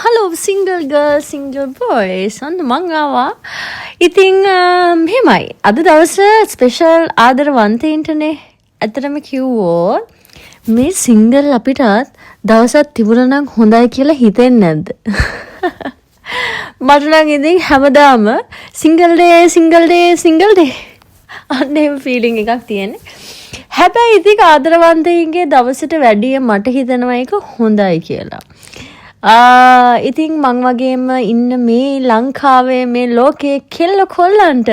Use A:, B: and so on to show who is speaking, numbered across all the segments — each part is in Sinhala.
A: Hello single girl single boys ඔන්න මං ආවා. ඉතින් මෙහෙමයි. අද දවස ස්පෙෂල් ආදරවන්තයින්ටනේ. ඇත්තටම කිව්වොත් මේ සිංගල් අපිටත් දවසක් තිබුණා නම් හොඳයි කියලා හිතෙන්නේ නැද්ද? මට නම් ඉතින් හැමදාම සිංගල් ඩේ අන්න එහෙම ෆීලිං එකක් තියෙන්නේ. හැබැයි ඉතින් ආදරවන්තයින්ගේ දවසට වැඩිය මට හිතෙනවා ඒක හොඳයි කියලා. ඉතින් මං වගේම ඉන්න මේ ලංකාවේ මේ ලෝකයේ කෙල්ල කොල්ලන්ට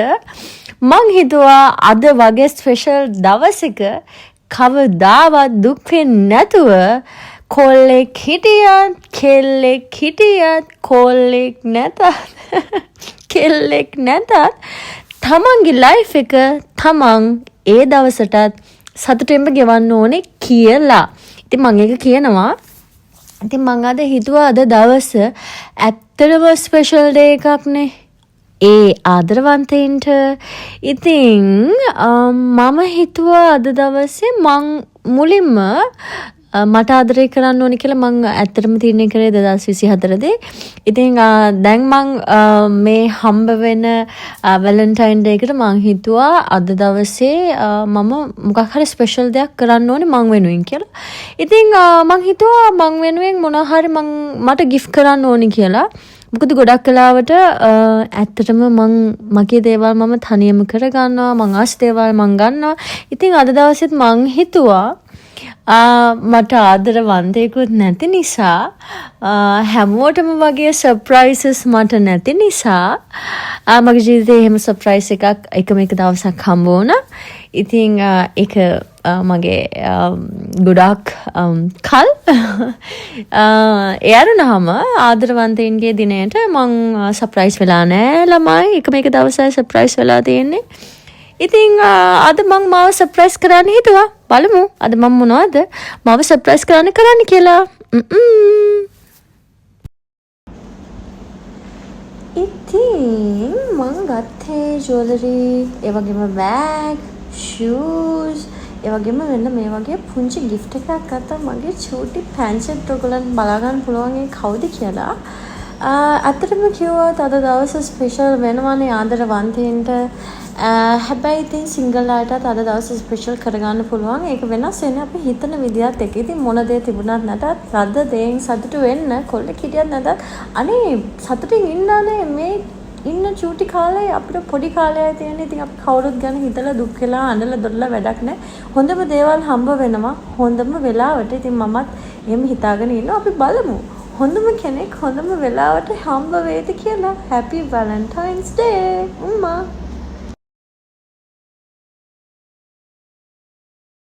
A: මං හිතුවා අද වගේ ස්පෙෂල් දවසක කවදාවත් දුක් වෙන්නේ නැතුව කොල්ලෙක් හිටියත් කෙල්ලෙක් හිටියත් කොල්ලෙක් නැතත් කෙල්ලෙක් නැතත් තමන්ගේ ලයිෆ් එක තමන් ඒ දවසටත් සතුටෙන්ම ගෙවන්න ඕනේ කියලා. ඉතින් මම ඒක කියනවා. ඉතින් මං අද හිතුවා අද දවස ඇත්තටම ස්පෙෂල් ඩේ එකක්නේ. ඒ ආදරවන්තයින්ට. ඉතින් මම හිතුවා අද දවසේ මං මුලින්ම මට ආදරය කරන්න ඕනි කියලා මං ඇත්තටම තීරණය කරේ 2024 දී. ඉතින් දැන් මං මේ හම්බ වෙන වැලන්ටයින් ඩේ එකට මං හිතුවා අද දවසේ මම මොකක් හරි ස්පෙෂල් දෙයක් කරන්න ඕනේ මං වෙනුවෙන් කියලා. ඉතින් මං හිතුවා මං වෙනුවෙන් මොනවා හරි මට ගිෆ්ට් කරන්න ඕනි කියලා. මොකද ගොඩක් වෙලාවට ඇත්තටම මගේ දේවල් මම තනියම කරගන්නවා. මං ආස් දේවල් මං ගන්නවා. ඉතින් අද දවසෙත් මං හිතුවා මට ආදරවන්තයෙකුත් නැති නිසා හැමෝටම වගේ සර්ප්‍රයිසස් මට නැති නිසා මගේ ජීවිතේ එහෙම සර්ප්‍රයිස් එකම එක දවසක් හම්බ වුණා. ඉතින් ඒක මගේ ගොඩක් කල් එයාරුනහම ආදරවන්තයින්ගේ දිනයට මං සර්ප්‍රයිස් වෙලා නෑ ළමයි. එකම එක දවසයි සර්ප්‍රයිස් වෙලා තියෙන්නේ. ඉතින් අද මං මාව සර්ප්‍රයිස් කරන්න හිතුවා. බලමු අද මම මොනවද මාව සර්ප්‍රයිස් කරන්න කියලා. ඉතින් මං ගත්තේ ජුවලරි, ඒ වගේම බෑග්, ෂූස්, ඒ වගේම වෙන මේ වගේ පුංචි ගිෆ්ට් එකක් ගත්තා. මගේ චූටි පැන්සෙට් ඔයගොල්ලන් බලා ගන්න පුළුවන් ඒ කවුද කියලා. ඇත්තටම කිව්වොත් අද දවස ස්පෙෂල් වෙනවනේ ආදරවන්තයින්ට. හැබැයි ඉතින් සිංගල් අයටත් අද දවස් ස්පෙෂල් කරගන්න පුළුවන්. ඒක වෙනස් වෙන්නේ අපි හිතන විදිහත් එක්ක. ඉතින් මොන දේ තිබුණත් නැතත් රද්ද දෙයින් සතුටු වෙන්න කොල්ලෙක් හිටියත් නැතත් අනේ සතුටින් ඉන්නනේ මේ ඉන්න චූටි කාලේ අපිට පොඩි කාලයයි තියෙන. ඉතින් අපි කවුරුත් ගැන හිතලා දුක් වෙලා අඬලා දොඩලා වැඩක් නැහැ. හොඳම දේවල් හම්බ වෙනවා හොඳම වෙලාවට. ඉතින් මමත් එහෙම හිතාගෙන ඉන්නවා. අපි බලමු හොඳම කෙනෙක් හොඳම වෙලාවට හම්බ වේද කියලා. Happy Valentine's Day!